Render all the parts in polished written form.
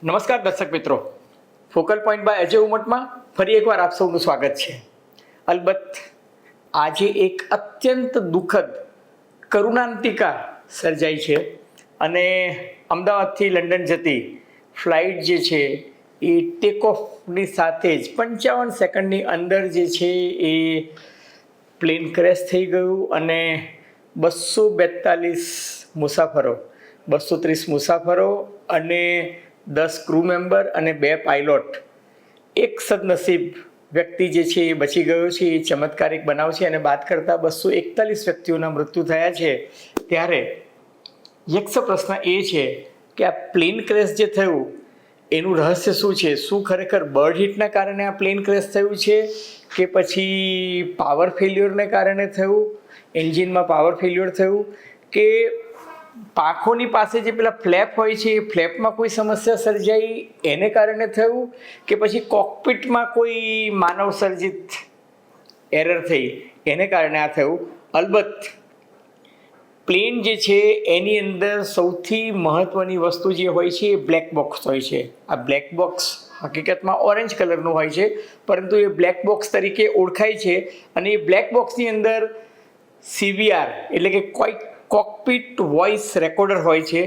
નમસ્કાર દર્શક મિત્રો, ફોકલ પોઈન્ટ બાય અજય ઉમટમાં ફરી એકવાર આપ સૌનું સ્વાગત છે. અલબત્ત આજે એક અત્યંત દુઃખદ કરુણાંતિકા સર્જાઈ છે અને અમદાવાદથી લંડન જતી ફ્લાઇટ જે છે એ ટેક ઓફની સાથે જ 55 સેકન્ડની અંદર જે છે એ પ્લેન ક્રેશ થઈ ગયું અને 242 મુસાફરો 230 મુસાફરો અને 10 ક્રૂ મેમ્બર અને 2 પાયલોટ, એક સદનસીબ વ્યક્તિ જે છે એ બચી ગયો છે. એ ચમત્કારિક બનાવ છે અને વાત કરતાં 241 વ્યક્તિઓના મૃત્યુ થયા છે. ત્યારે યક્ષ પ્રશ્ન એ છે કે આ પ્લેન ક્રેશ જે થયું એનું રહસ્ય શું છે? શું ખરેખર બર્ડ હિટના કારણે આ પ્લેન ક્રેશ થયું છે કે પછી પાવર ફેલ્યોરને કારણે થયું, એન્જિનમાં પાવર ફેલ્યોર થયું, કે પાંખોની પાસે જે પેલા ફ્લેપ હોય છે એ ફ્લેપમાં કોઈ સમસ્યા સર્જાઈ એને કારણે થયું, કે પછી કોકપિટમાં કોઈ માનવ સર્જિત એરર થઈ એને કારણે આ થયું. અલબત્ત પ્લેન જે છે એની અંદર સૌથી મહત્ત્વની વસ્તુ જે હોય છે એ બ્લેક બોક્સ હોય છે. આ બ્લેક બોક્સ હકીકતમાં ઓરેન્જ કલરનું હોય છે, પરંતુ એ બ્લેક બોક્સ તરીકે ઓળખાય છે. અને એ બ્લેક બોક્સની અંદર CVR એટલે કે કોકપિટ વોઇસ રેકોર્ડર હોય છે,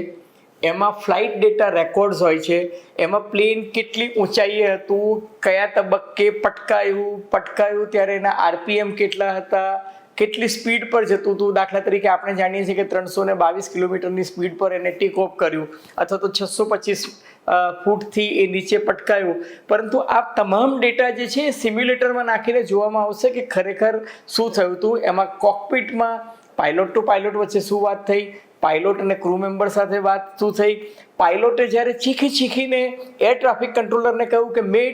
એમાં ફ્લાઇટ ડેટા રેકોર્ડ્સ હોય છે, એમાં પ્લેન કેટલી ઊંચાઈએ હતું, કયા તબક્કે પટકાયું ત્યારે એના RPM કેટલા હતા, કેટલી સ્પીડ પર જતું હતું. દાખલા તરીકે આપણે જાણીએ છીએ કે 322 કિલોમીટરની સ્પીડ પર એને ટેક ઓફ કર્યું અથવા તો 625 ફૂટથી એ નીચે પટકાયું. પરંતુ આ તમામ ડેટા જે છે એ સિમ્યુલેટરમાં નાખીને જોવામાં આવશે કે ખરેખર શું થયું હતું. એમાં કોકપિટમાં પાયલોટ ટુ પાયલોટ વચ્ચે શું વાત થઈ, પાયલોટ અને ક્રૂ મેમ્બર સાથે વાત શું થઈ, પાયલોટે જ્યારે ચીખીને એર ટ્રાફિક કંટ્રોલરને કહ્યું કે મે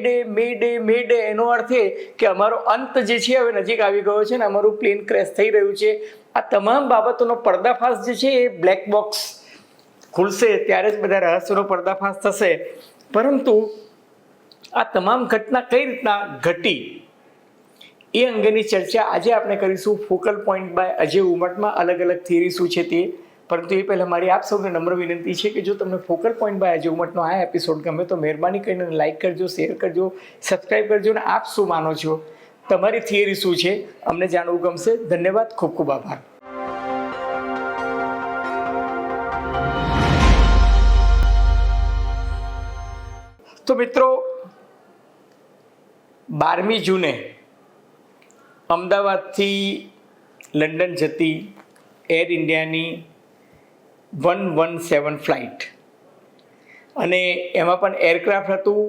ડે, એનો અર્થ એ કે અમારો અંત જે છે હવે નજીક આવી ગયો છે ને અમારું પ્લેન ક્રેશ થઈ રહ્યું છે. આ તમામ બાબતોનો પર્દાફાશ જે છે એ બ્લેક બોક્સ ખુલશે ત્યારે જ બધા રહસ્યોનો પર્દાફાશ થશે. પરંતુ આ તમામ ઘટના કઈ રીતના ઘટી એ અંગેની ચર્ચા આજે આપણે કરીશું ફોકલ પોઈન્ટ બાય અજય ઉમટમાં. અલગ અલગ થિયરી શું છે તે. પરંતુ એ પહેલાં મારી આપ સૌને નમ્ર વિનંતી છે કે જો તમને ફોકલ પોઈન્ટ બાય અજય ઉમટનો આ એપિસોડ ગમે તો મહેરબાની કરીને લાઇક કરજો, શેર કરજો, સબસ્ક્રાઈબ કરજો. અને આપ શું માનો છો, તમારી થિયરી શું છે, અમને જાણવું ગમશે. ધન્યવાદ, ખૂબ ખૂબ આભાર. તો મિત્રો, 12મી જૂને અમદાવાદથી લંડન જતી એર ઇન્ડિયાની 117 ફ્લાઇટ, અને એમાં પણ એરક્રાફ્ટ હતું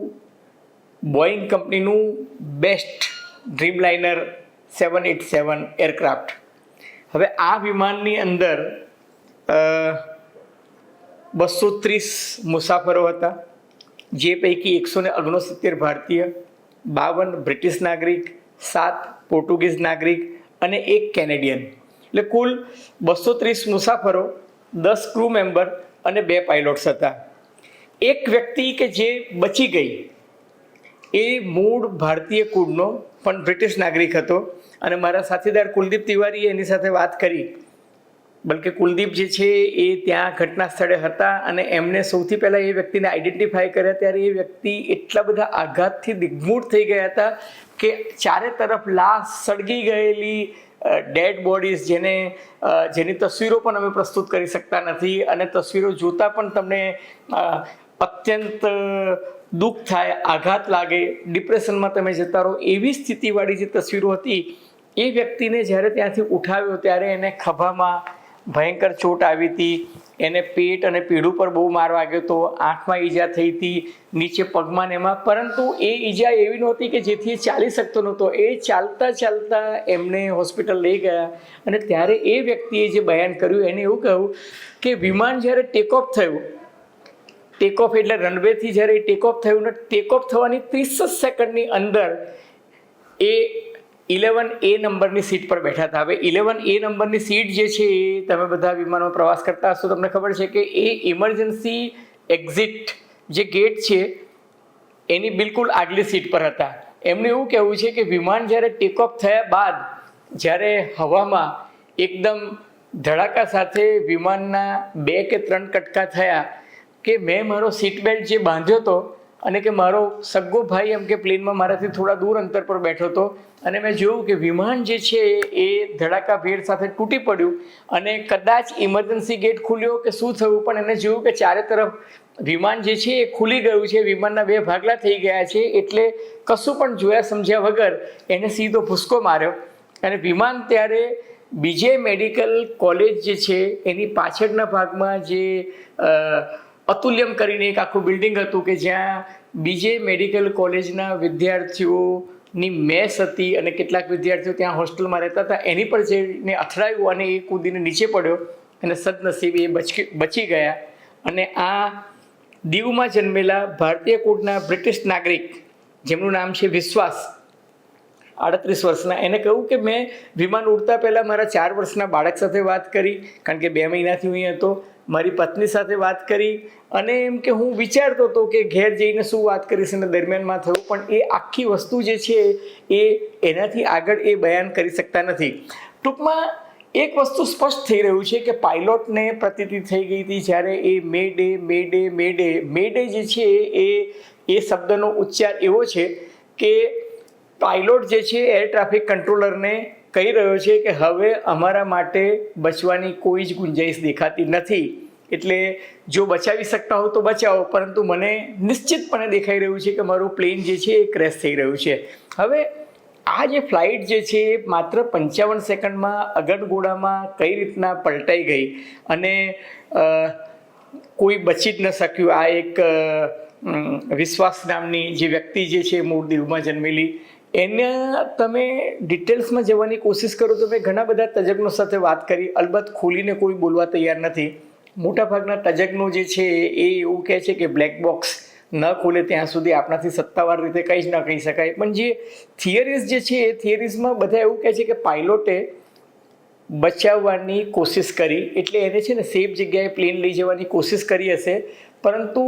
બોઈંગ કંપનીનું બેસ્ટ ડ્રીમલાઇનર 787 એરક્રાફ્ટ. હવે આ વિમાનની અંદર 230 મુસાફરો હતા, જે પૈકી 169 ભારતીય, 52 બ્રિટિશ નાગરિક, 7 પોર્ટુગીઝ નાગરિક અને 1 કેનેડિયન. એટલે કુલ 230 મુસાફરો, 10 ક્રૂ મેમ્બર અને 2 પાયલોટ્સ હતા. એક વ્યક્તિ કે જે બચી ગઈ એ મૂળ ભારતીય કુળનો પણ બ્રિટિશ નાગરિક હતો. અને મારા સાથીદાર કુલદીપ તિવારીએ એની સાથે વાત કરી, બલકે કુલદીપ જે છે એ ત્યાં ઘટના સ્થળે હતા અને એમને સૌથી પહેલાં એ વ્યક્તિને આઈડેન્ટિફાય કર્યા ત્યારે એ વ્યક્તિ એટલા બધા આઘાતથી દિગ્મૂઢ થઈ ગયા હતા કે ચારે તરફ લાશ, સળગી ગયેલી ડેડ બોડીઝ, જેની તસવીરો પણ અમે પ્રસ્તુત કરી શકતા નથી. અને તસવીરો જોતાં પણ તમને અત્યંત દુઃખ થાય, આઘાત લાગે, ડિપ્રેશનમાં તમે જતા રહો એવી સ્થિતિવાળી જે તસવીરો હતી. એ વ્યક્તિને જ્યારે ત્યાંથી ઉઠાવ્યો ત્યારે એને ખભામાં ભયંકર ચોટ આવી હતી, એને પેટ અને પીઠ પર બહુ માર વાગ્યો હતો, આંખમાં ઈજા થઈ હતી, નીચે પગમાં ને એમાં. પરંતુ એ ઈજા એવી નહોતી કે જેથી એ ચાલી શકતો નહોતો. એ ચાલતા એમને હોસ્પિટલ લઈ ગયા. અને ત્યારે એ વ્યક્તિએ જે બયાન કર્યું એને એવું કહ્યું કે વિમાન જ્યારે ટેકઓફ થયું, ટેકઓફ એટલે રનવેથી જ્યારે ટેકઓફ થયું ને ટેકઓફ થવાની 30 સેકન્ડની અંદર એ 11A નંબરની સીટ પર બેઠા હતા. હવે 11A નંબરની સીટ જે છે એ તમે બધા વિમાનમાં પ્રવાસ કરતા હશો, તમને ખબર છે કે એ ઇમરજન્સી એક્ઝિટ જે ગેટ છે એની બિલકુલ આગલી સીટ પર હતા. એમનું એવું કહેવું છે કે વિમાન જ્યારે ટેકઓફ થયા બાદ જ્યારે હવામાં એકદમ ધડાકા સાથે વિમાનના 2 કે 3 કટકા થયા કે મેં મારો સીટ બેલ્ટ જે બાંધ્યો હતો અને કે મારો સગ્ગો ભાઈ એમ કે પ્લેનમાં મારાથી થોડા દૂર અંતર પર બેઠો હતો અને મેં જોયું કે વિમાન જે છે એ ધડાકાભેર સાથે તૂટી પડ્યું અને કદાચ ઇમરજન્સી ગેટ ખુલ્યો કે શું થયું, પણ એને જોયું કે ચારે તરફ વિમાન જે છે એ ખુલી ગયું છે, વિમાનના 2 ભાગલા થઈ ગયા છે. એટલે કશું પણ જોયા સમજ્યા વગર એને સીધો ભૂસકો માર્યો અને વિમાન ત્યારે બીજે મેડિકલ કોલેજ જે છે એની પાછળના ભાગમાં જે અતુલ્યમ કરીને એક આખું બિલ્ડિંગ હતું કે જ્યાં બીજે મેડિકલ કોલેજના વિદ્યાર્થીઓની મેસ હતી અને કેટલાક વિદ્યાર્થીઓ ત્યાં હોસ્ટેલમાં રહેતા હતા, એની પર જઈને અથડાયું અને એ કૂદીને નીચે પડ્યો અને સદનસીબે એ બચી ગયા. અને આ દીવમાં જન્મેલા ભારતીય કુળના બ્રિટિશ નાગરિક જેમનું નામ છે વિશ્વાસ, 38 વર્ષના, એને કહ્યું કે મેં વિમાન ઉડતા પહેલાં મારા 4 વર્ષના બાળક સાથે વાત કરી, કારણ કે 2 મહિનાથી હું અહીં હતો, મારી પત્ની સાથે વાત કરી અને એમ કે હું વિચારતો હતો કે ઘેર જઈને શું વાત કરીશ અને દરમિયાનમાં થયું, પણ એ આખી વસ્તુ જે છે એ એનાથી આગળ એ બયાન કરી શકતા નથી. ટૂંકમાં એક વસ્તુ સ્પષ્ટ થઈ રહ્યું છે કે પાયલોટને પ્રતીતિ થઈ ગઈ હતી જ્યારે એ મે ડે મે ડે મે ડે મે ડે જે છે એ શબ્દનો ઉચ્ચાર એવો છે કે પાયલોટ જે છે એર ટ્રાફિક કંટ્રોલરને કહી રહ્યો છે કે હવે અમારા માટે બચવાની કોઈ જ ગુંજાઈશ દેખાતી નથી, એટલે જો બચાવી શકતા હો તો બચાવો, પરંતુ મને નિશ્ચિતપણે દેખાઈ રહ્યું છે કે મારું પ્લેન જે છે એ ક્રેશ થઈ રહ્યું છે. હવે આ જે ફ્લાઇટ જે છે એ માત્ર 55 સેકન્ડમાં અગનગોળામાં કઈ રીતના પલટાઈ ગઈ અને કોઈ બચી જ ન શક્યું. આ એક વિશ્વાસ નામની જે વ્યક્તિ જે છે મૂળ દીવમાં જન્મેલી, એના તમે ડિટેલ્સમાં જવાની કોશિશ કરો તો મેં ઘણા બધા તજજ્ઞો સાથે વાત કરી, અલબત્ત ખોલીને કોઈ બોલવા તૈયાર નથી. મોટાભાગના તજજ્ઞો જે છે એ એવું કહે છે કે બ્લેક બોક્સ ન ખોલે ત્યાં સુધી આપણાથી સત્તાવાર રીતે કંઈ જ ન કહી શકાય, પણ જે થિયરીઝ જે છે એ થિયરીઝમાં બધા એવું કહે છે કે પાયલોટે બચાવવાની કોશિશ કરી, એટલે એને છે ને સેફ જગ્યાએ પ્લેન લઈ જવાની કોશિશ કરી હશે, પરંતુ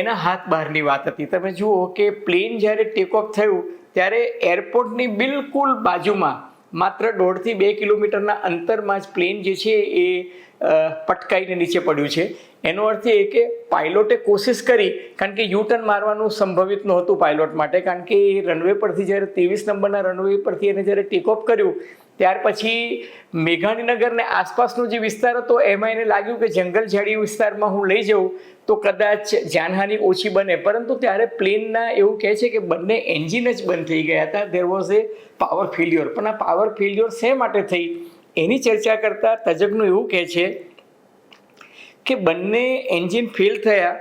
એના હાથ બહારની વાત હતી. તમે જુઓ કે પ્લેન જ્યારે ટેક ઓફ થયું ત્યારે એરપોર્ટની બિલકુલ બાજુમાં માત્ર 1.5 થી 2 કિલોમીટરના અંતરમાં જ પ્લેન જે છે એ પટકાઈને નીચે પડ્યું છે. એનો અર્થ એ કે પાયલોટે કોશિશ કરી, કારણ કે યુ ટર્ન મારવાનું સંભવિત નહોતું પાયલોટ માટે, કારણ કે એ રનવે પરથી જ્યારે 23 નંબરના રનવે પરથી એને જ્યારે ટેક ઓફ કર્યું ત્યાર પછી મેઘાણીનગર ને આસપાસનો જે વિસ્તાર હતો એમાં એને લાગ્યું કે જંગલ ઝાડી વિસ્તારમાં હું લઈ જાઉં તો કદાચ જાનહાનિ ઓછી બને, પરંતુ ત્યારે પ્લેનના એવું કહે છે કે બંને એન્જિન જ બંધ થઈ ગયા હતા. There was A power failure. પણ આ પાવર ફેલ્યોર શા માટે થઈ એની ચર્ચા કરતા તજજ્ઞો એવું કહે છે કે બંને એન્જિન ફેલ થયા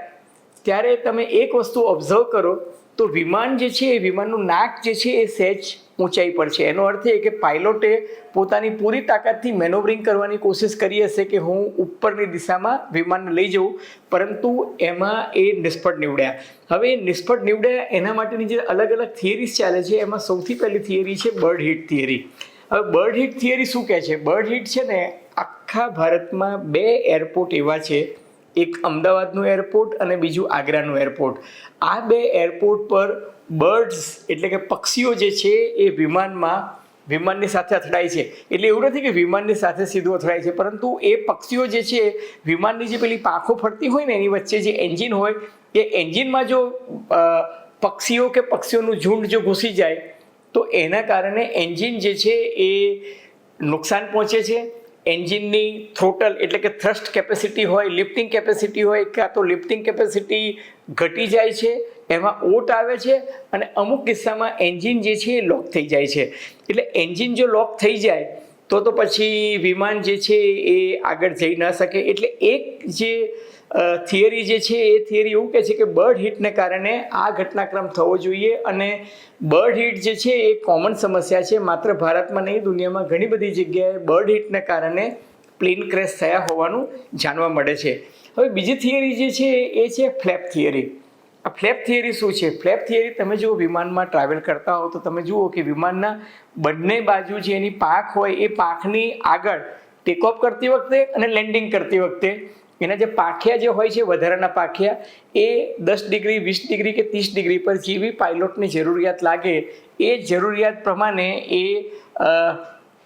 ત્યારે તમે એક વસ્તુ ઓબ્ઝર્વ કરો તો વિમાન જે છે એ વિમાનનું નાક જે છે એ સહેજ ઊંચાઈ પર છે. એનો અર્થ એ કે પાયલોટે પોતાની પૂરી તાકાતથી મેનોવરિંગ કરવાની કોશિશ કરી હશે કે હું ઉપરની દિશામાં વિમાનને લઈ જઉં, પરંતુ એમાં એ નિષ્ફળ નીવડ્યા. હવે નિષ્ફળ નીવડ્યા એના માટેની જે અલગ અલગ થિયરીઝ ચાલે છે એમાં સૌથી પહેલી થિયરી છે બર્ડ હીટ થિયરી. હવે બર્ડ હીટ થિયરી શું કહે છે? બર્ડ હીટ છે ને આખા ભારતમાં 2 એરપોર્ટ એવા છે, એક અમદાવાદનું એરપોર્ટ અને બીજું આગ્રાનું એરપોર્ટ. આ 2 એરપોર્ટ પર બર્ડ્સ એટલે કે પક્ષીઓ જે છે એ વિમાનની સાથે અથડાય છે. એટલે એવું નથી કે વિમાનની સાથે સીધું અથડાય છે, પરંતુ એ પક્ષીઓ જે છે વિમાનની જે પેલી પાંખો ફરતી હોય ને એની વચ્ચે જે એન્જિન હોય એ એન્જિનમાં જો પક્ષીઓ કે પક્ષીઓનું ઝુંડ જો ઘૂસી જાય તો એના કારણે એન્જિન જે છે એ નુકસાન પહોંચે છે. એન્જિનની થ્રોટલ એટલે કે થ્રસ્ટ કેપેસિટી હોય, લિફ્ટિંગ કેપેસિટી હોય, કાં તો લિફ્ટિંગ કેપેસિટી ઘટી જાય છે, એમાં ઓટ આવે છે અને અમુક કિસ્સામાં એન્જિન જે છે એ લોક થઈ જાય છે. એટલે એન્જિન જો લોક થઈ જાય તો પછી વિમાન જે છે એ આગળ જઈ ન શકે. એટલે એક જે થિયરી જે છે એ થિયરી એવું કહે છે કે બર્ડ હીટને કારણે આ ઘટનાક્રમ થવો જોઈએ, અને બર્ડ હીટ જે છે એ કોમન સમસ્યા છે. માત્ર ભારતમાં નહીં, દુનિયામાં ઘણી બધી જગ્યાએ બર્ડ હીટને કારણે પ્લેન ક્રેશ થયા હોવાનું જાણવા મળે છે. હવે બીજી થિયરી જે છે એ છે ફ્લેપ થિયરી. આ ફ્લેપ થિયરી શું છે? ફ્લેપ થિયરી તમે જો વિમાનમાં ટ્રાવેલ કરતા હો તો તમે જુઓ કે વિમાનના બંને બાજુ જે એની પાંખ હોય એ પાંખની આગળ ટેક ઓફ કરતી વખતે અને લેન્ડિંગ કરતી વખતે એના જે પાંખિયા જે હોય છે વધારાના પાંખિયા એ 10 ડિગ્રી 20 ડિગ્રી કે 30 ડિગ્રી પર જેવી પાયલોટની જરૂરિયાત લાગે એ જરૂરિયાત પ્રમાણે એ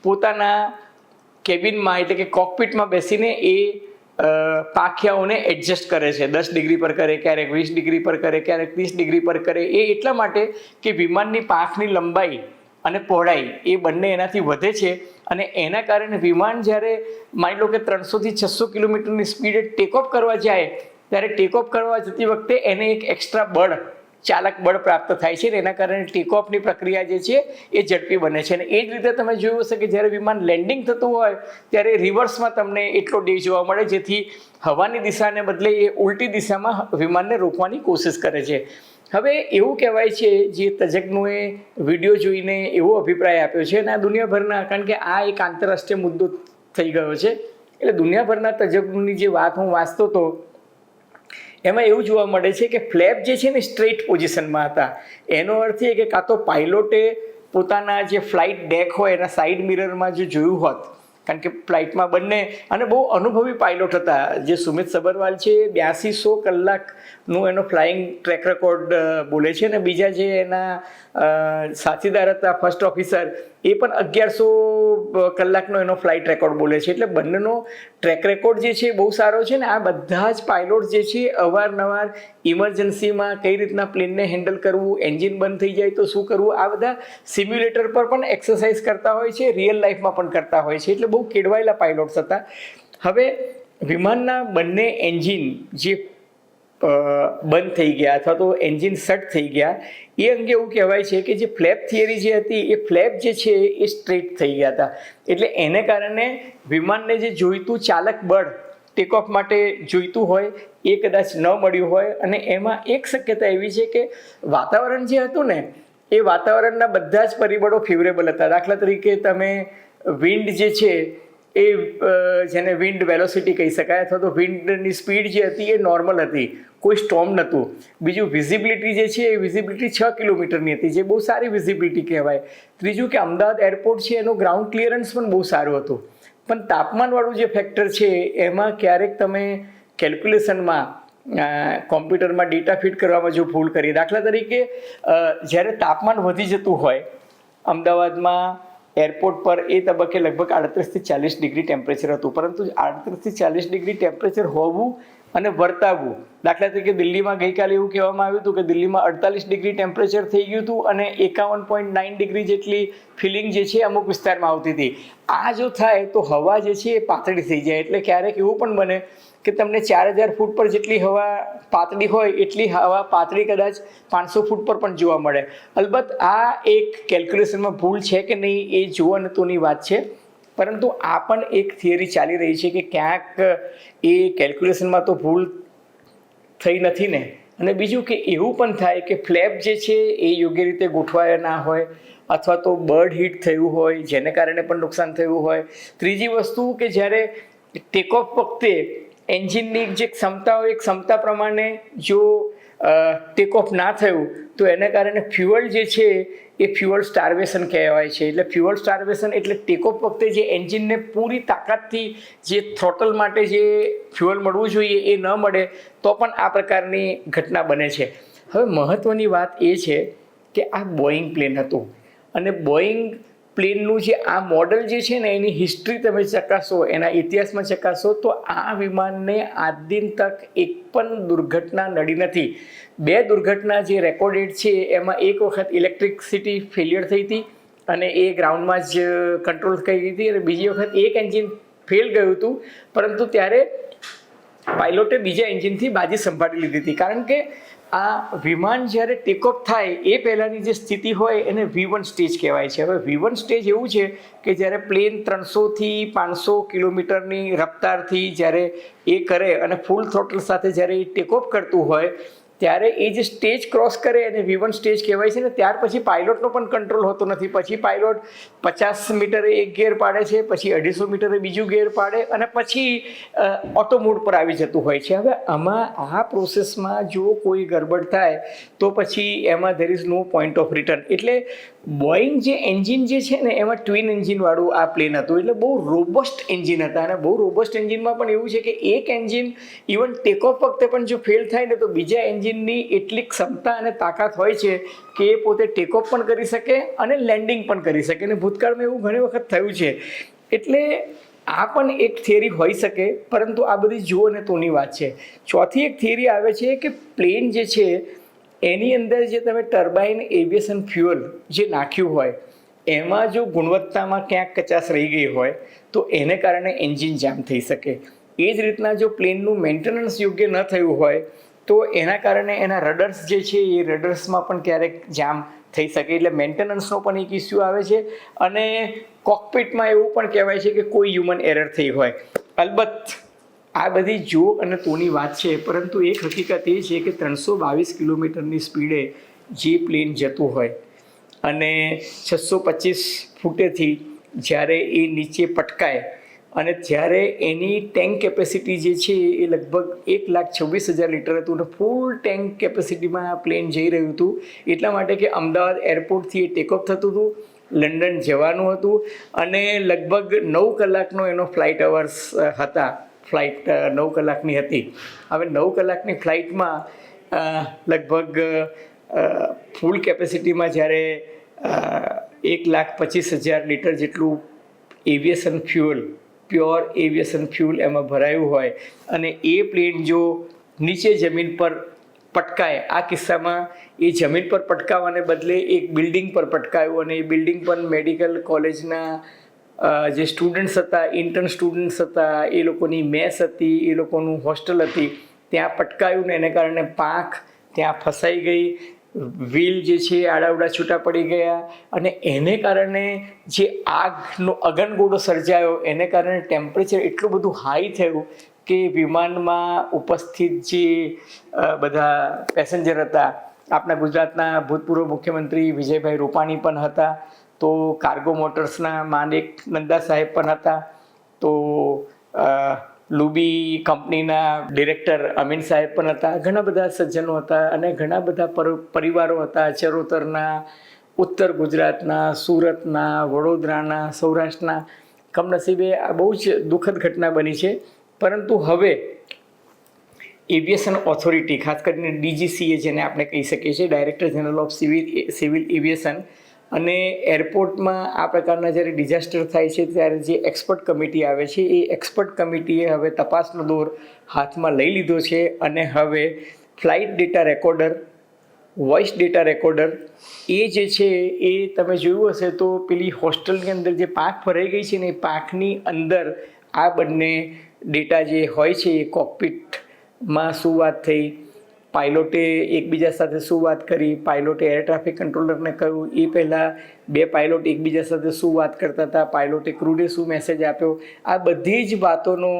પોતાના કેબિનમાં એટલે કે કોકપિટમાં બેસીને એ પાંખિયાઓને એડજસ્ટ કરે છે, 10 ડિગ્રી પર કરે, ક્યારેક 20 ડિગ્રી પર કરે, ક્યારેક 30 ડિગ્રી પર કરે. એ એટલા માટે કે વિમાનની પાંખની લંબાઈ અને પહોળાઈ એ બંને એનાથી વધે છે અને એના કારણે વિમાન જ્યારે માની લો કે 300 થી 600 કિલોમીટરની સ્પીડે ટેકઓફ કરવા જાય ત્યારે ટેકઓફ કરવા જતી વખતે એને એક એક્સ્ટ્રા બળ, ચાલક બળ પ્રાપ્ત થાય છે ને એના કારણે ટેકઓફની પ્રક્રિયા જે છે એ ઝડપી બને છે. અને એ જ રીતે તમે જોયું હશે કે જ્યારે વિમાન લેન્ડિંગ થતું હોય ત્યારે રિવર્સમાં તમને એટલો ડે જોવા મળે, જેથી હવાની દિશાને બદલે એ ઉલટી દિશામાં વિમાનને રોકવાની કોશિશ કરે છે. હવે એવું કહેવાય છે, જે તજજ્ઞોએ વિડીયો જોઈને એવો અભિપ્રાય આપ્યો છે અને આ દુનિયાભરના, કારણ કે આ એક આંતરરાષ્ટ્રીય મુદ્દો થઈ ગયો છે એટલે દુનિયાભરના તજજ્ઞોની જે વાત હું વાંચતો હતો એમાં એવું જોવા મળે છે કે ફ્લેપ જે છે ને સ્ટ્રેટ પોઝિશનમાં હતા. એનો અર્થ એ કે કાં તો પાયલોટે પોતાના જે ફ્લાઇટ ડેક હોય એના સાઈડ મિરરમાં જો જોયું હોત, કારણ કે ફ્લાઇટમાં બંને, અને બહુ અનુભવી પાયલોટ હતા. જે સુમિત સબરવાલ છે 8200 કલાકનું એનો ફ્લાઇંગ ટ્રેક રેકોર્ડ બોલે છે અને બીજા જે એના સાથીદાર હતા ફર્સ્ટ ઓફિસર એ પણ 1100 કલાકનો એનો ફ્લાઇટ રેકોર્ડ બોલે છે. એટલે બંનેનો ટ્રેક રેકોર્ડ જે છે બહુ સારો છે ને આ બધા જ પાયલોટ જે છે અવારનવાર ઇમરજન્સીમાં કઈ રીતના પ્લેનને હેન્ડલ કરવું, એન્જિન બંધ થઈ જાય તો શું કરવું, આ બધા સિમ્યુલેટર પર પણ એક્સરસાઇઝ કરતા હોય છે, રિયલ લાઈફમાં પણ કરતા હોય છે. એટલે બહુ કેળવાયેલા પાયલોટ્સ હતા. હવે વિમાનના બંને એન્જિન જે બંધ થઈ ગયા અથવા તો એન્જિન શટ થઈ ગયા એ અંગે એવું કહેવાય છે કે જે ફ્લેપ થિયરી જે હતી એ ફ્લેપ જે છે એ સ્ટ્રેટ થઈ ગયા હતા. એટલે એને કારણે વિમાનને જે જોઈતું ચાલક બળ ટેકઓફ માટે જોઈતું હોય એ કદાચ ન મળ્યું હોય. અને એમાં એક શક્યતા એવી છે કે વાતાવરણ જે હતું ને એ વાતાવરણના બધા જ પરિબળો ફેવરેબલ હતા. દાખલા તરીકે તમે વિન્ડ જે છે એ જેને વિન્ડ વેલોસિટી કહી શકાય અથવા તો વિન્ડની સ્પીડ જે હતી એ નોર્મલ હતી, કોઈ સ્ટોર્મ નહોતું. બીજું વિઝિબિલિટી જે છે એ વિઝિબિલિટી 6 કિલોમીટરની હતી, જે બહુ સારી વિઝિબિલિટી કહેવાય. ત્રીજું કે અમદાવાદ એરપોર્ટ છે એનું ગ્રાઉન્ડ ક્લિયરન્સ પણ બહુ સારું હતું. પણ તાપમાનવાળું જે ફેક્ટર છે એમાં ક્યારેક તમે કેલ્ક્યુલેશનમાં કોમ્પ્યુટરમાં ડેટા ફીડ કરવામાં જો ભૂલ કરી, દાખલા તરીકે જ્યારે તાપમાન વધી જતું હોય અમદાવાદમાં એરપોર્ટ પર એ તબક્કે લગભગ 38 થી 40 ડિગ્રી ટેમ્પરેચર હતું, પરંતુ 38 થી 40 ડિગ્રી ટેમ્પરેચર હોવું અને વર્તાવવું, દાખલા તરીકે દિલ્હીમાં ગઈકાલે એવું કહેવામાં આવ્યું હતું કે દિલ્હીમાં 48 ડિગ્રી ટેમ્પરેચર થઈ ગયું હતું અને 51.9 ડિગ્રી જેટલી ફિલિંગ જે છે અમુક વિસ્તારમાં આવતી હતી. આ જો થાય તો હવા જે છે એ પાતળી થઈ જાય. એટલે ક્યારેક એવું પણ બને કે તમને 4000 ફૂટ પર જેટલી હવા પાતળી હોય એટલી હવા પાતળી કદાચ 500 ફૂટ પર પણ જોવા મળે. અલબત્ત આ એક કેલ્ક્યુલેશનમાં ભૂલ છે કે નહીં એ જોવાનીની વાત છે, પરંતુ આ પણ એક થિયરી ચાલી રહી છે કે ક્યાંક એ કેલ્ક્યુલેશનમાં તો ભૂલ થઈ નથી ને. અને બીજું કે એવું પણ થાય કે ફ્લેપ જે છે એ યોગ્ય રીતે ગોઠવાયા ના હોય અથવા તો બર્ડ હીટ થયું હોય જેને કારણે પણ નુકસાન થયું હોય. ત્રીજી વસ્તુ કે જ્યારે ટેકઓફ વખતે એન્જિનની જે ક્ષમતા હોય એ ક્ષમતા પ્રમાણે જો ટેકઓફ ના થયું તો એને કારણે ફ્યુઅલ જે છે એ ફ્યુઅલ સ્ટાર્વેશન કહેવાય છે. એટલે ફ્યુઅલ સ્ટાર્વેશન એટલે ટેકઓફ વખતે જે એન્જિનને પૂરી તાકાતથી જે થ્રોટલ માટે જે ફ્યુઅલ મળવું જોઈએ એ ન મળે તો પણ આ પ્રકારની ઘટના બને છે. હવે મહત્ત્વની વાત એ છે કે આ બોઈંગ પ્લેન હતું અને બોઈંગ પ્લેનનું જે આ મોડલ જે છે ને એની હિસ્ટ્રી તમે ચકાસો, એના ઇતિહાસમાં ચકાસો તો આ વિમાનને આજ દિન તક એક પણ દુર્ઘટના નડી નથી. 2 દુર્ઘટના જે રેકોર્ડેડ છે એમાં એક વખત ઇલેક્ટ્રિસિટી ફેલિયર થઈ હતી અને એ ગ્રાઉન્ડમાં જ કંટ્રોલ કરી હતી અને બીજી વખત એક એન્જિન ફેલ ગયું હતું, પરંતુ ત્યારે પાયલોટે બીજા એન્જિનથી બાજી સંભાળી લીધી હતી. કારણ કે આ વિમાન જ્યારે ટેકઓફ થાય એ પહેલાંની જે સ્થિતિ હોય એને V1 સ્ટેજ કહેવાય છે. હવે V1 સ્ટેજ એવું છે કે જ્યારે પ્લેન 300 થી 500 કિલોમીટરની રફતારથી જ્યારે એ કરે અને ફૂલ થ્રોટલ સાથે જ્યારે એ ટેકઓફ કરતું હોય ત્યારે એ જે સ્ટેજ ક્રોસ કરે એને V1 સ્ટેજ કહેવાય છે ને ત્યાર પછી પાયલોટનો પણ કંટ્રોલ હોતો નથી. પછી પાયલોટ 50 મીટરે એક ગિયર પાડે છે, પછી 250 મીટરે બીજું ગિયર પાડે અને પછી ઓટો મોડ પર આવી જતું હોય છે. હવે આમાં આ પ્રોસેસમાં જો કોઈ ગડબડ થાય તો પછી એમાં there is no point of return. એટલે બોઈંગ જે એન્જિન જે છે ને એમાં ટ્વિન એન્જિનવાળું આ પ્લેન હતું, એટલે બહુ રોબસ્ટ એન્જિન હતા. અને બહુ રોબસ્ટ એન્જિનમાં પણ એવું છે કે એક એન્જિન ઇવન ટેકઓફ વખતે પણ જો ફેલ થાય ને તો બીજા એન્જિનની એટલી ક્ષમતા અને તાકાત હોય છે કે એ પોતે ટેકઓફ પણ કરી શકે અને લેન્ડિંગ પણ કરી શકે. અને ભૂતકાળમાં એવું ઘણી વખત થયું છે. એટલે આ પણ એક થિયરી હોઈ શકે, પરંતુ આ બધી જુઓ ને તોની વાત છે. ચોથી એક થિયરી આવે છે કે પ્લેન જે છે એની અંદર જે તમે ટર્બાઇન એવિએશન ફ્યુઅલ જે નાખ્યું હોય એમાં જો ગુણવત્તામાં ક્યાંક કચાશ રહી ગઈ હોય તો એને કારણે એન્જિન જામ થઈ શકે. એ જ રીતના જો પ્લેનનું મેન્ટેનન્સ યોગ્ય ન થયું હોય તો એના કારણે એના રડર્સ જે છે એ રડર્સમાં પણ ક્યારેક જામ થઈ શકે. એટલે મેન્ટેનન્સનો પણ એક ઇસ્યુ આવે છે. અને કોકપિટમાં એવું પણ કહેવાય છે કે કોઈ હ્યુમન એરર થઈ હોય. અલબત્ત આ બધી જો અને તોની વાત છે, પરંતુ એક હકીકત એ છે કે 322 કિલોમીટરની સ્પીડે જે પ્લેન જતું હોય અને 625 ફૂટેથી જ્યારે એ નીચે પટકાય અને જ્યારે એની ટેન્ક કેપેસિટી જે છે એ લગભગ 1,26,000 લીટર હતું અને ફૂલ ટેન્ક કેપેસિટીમાં આ પ્લેન જઈ રહ્યું હતું. એટલા માટે કે અમદાવાદ એરપોર્ટથી એ ટેકઓફ થતું હતું, લંડન જવાનું હતું અને લગભગ 9 કલાકનો એનો ફ્લાઇટ અવર્સ હતા. ફ્લાઇટ 9 કલાકની હતી. હવે 9 કલાકની ફ્લાઇટમાં લગભગ ફૂલ કેપેસિટીમાં જ્યારે 1,25,000 લીટર જેટલું aviation fuel, pure aviation fuel એમાં ભરાયું હોય અને એ પ્લેન જો નીચે જમીન પર પટકાય, આ કિસ્સામાં એ જમીન પર પટકાવવાને બદલે એક બિલ્ડિંગ પર પટકાયું અને એ બિલ્ડિંગ પર મેડિકલ કોલેજના જે સ્ટુડન્ટ્સ હતા, ઇન્ટર્ન સ્ટુડન્ટ્સ હતા, એ લોકોની મેસ હતી, એ લોકોનું હોસ્ટેલ હતી, ત્યાં પટકાયું ને એને કારણે પાંખ ત્યાં ફસાઈ ગઈ, વ્હીલ જે છે આડાવડા છૂટા પડી ગયા અને એને કારણે જે આગનો અગનગોળો સર્જાયો એને કારણે ટેમ્પરેચર એટલું બધું હાઈ થયું કે વિમાનમાં ઉપસ્થિત જે બધા પેસેન્જર હતા, આપણા ગુજરાતના ભૂતપૂર્વ મુખ્યમંત્રી વિજયભાઈ રૂપાણી પણ હતા, તો કાર્ગો મોટર્સના માલિક નંદા સાહેબ પણ હતા, તો લુબી કંપનીના ડિરેક્ટર અમીન સાહેબ પણ હતા, ઘણા બધા સજ્જનો હતા અને ઘણા બધા પરિવારો હતા, ચરોતરના, ઉત્તર ગુજરાતના, સુરતના, વડોદરાના, સૌરાષ્ટ્રના. કમનસીબે આ બહુ જ દુઃખદ ઘટના બની છે. પરંતુ હવે એવિએશન ઓથોરિટી, ખાસ કરીને DGCA જેને આપણે કહી શકીએ છીએ, director general of civil aviation, અને એરપોર્ટમાં આ પ્રકારના જ્યારે ડિઝાસ્ટર થાય છે ત્યારે જે એક્સપર્ટ કમિટી આવે છે એ એક્સપર્ટ કમિટીએ હવે તપાસનો દોર હાથમાં લઈ લીધો છે અને હવે flight data recorder, voice data recorder એ જે છે એ તમે જોયું હશે તો પેલી હોસ્ટેલની અંદર જે પાંખ ભરાઈ ગઈ છે ને એ પાંખની અંદર આ બંને ડેટા જે હોય છે એ કોકપિટમાં શું વાત થઈ, પાયલોટે એકબીજા સાથે શું વાત કરી, પાયલોટે એર ટ્રાફિક કંટ્રોલરને કહ્યું, એ પહેલાં બે પાયલોટ એકબીજા સાથે શું વાત કરતા હતા, પાયલોટે ક્રૂને શું મેસેજ આપ્યો, આ બધી જ વાતોનો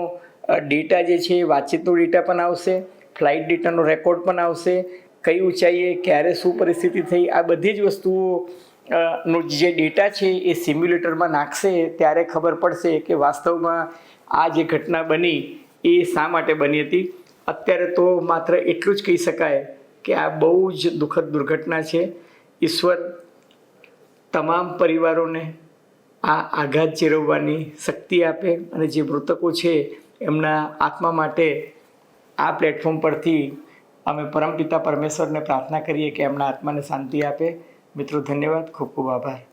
ડેટા જે છે વાતચીતનો ડેટા પણ આવશે, ફ્લાઇટ ડેટાનો રેકોર્ડ પણ આવશે, કઈ ઊંચાઈએ ક્યારે શું પરિસ્થિતિ થઈ, આ બધી જ વસ્તુઓ નો જે ડેટા છે એ સિમ્યુલેટરમાં નાખશે ત્યારે ખબર પડશે કે વાસ્તવમાં આ જે ઘટના બની એ શા માટે બની હતી. અત્યારે તો માત્ર એટલું જ કહી શકાય કે આ બહુ જ દુઃખદ દુર્ઘટના છે. ઈશ્વર તમામ પરિવારોને આ આઘાત ચેરવવાની શક્તિ આપે અને જે મૃતકો છે એમના આત્મા માટે આ પ્લેટફોર્મ પરથી અમે પરમપિતા પરમેશ્વરને પ્રાર્થના કરીએ કે એમના આત્માને શાંતિ આપે. મિત્રો ધન્યવાદ, ખૂબ ખૂબ આભાર.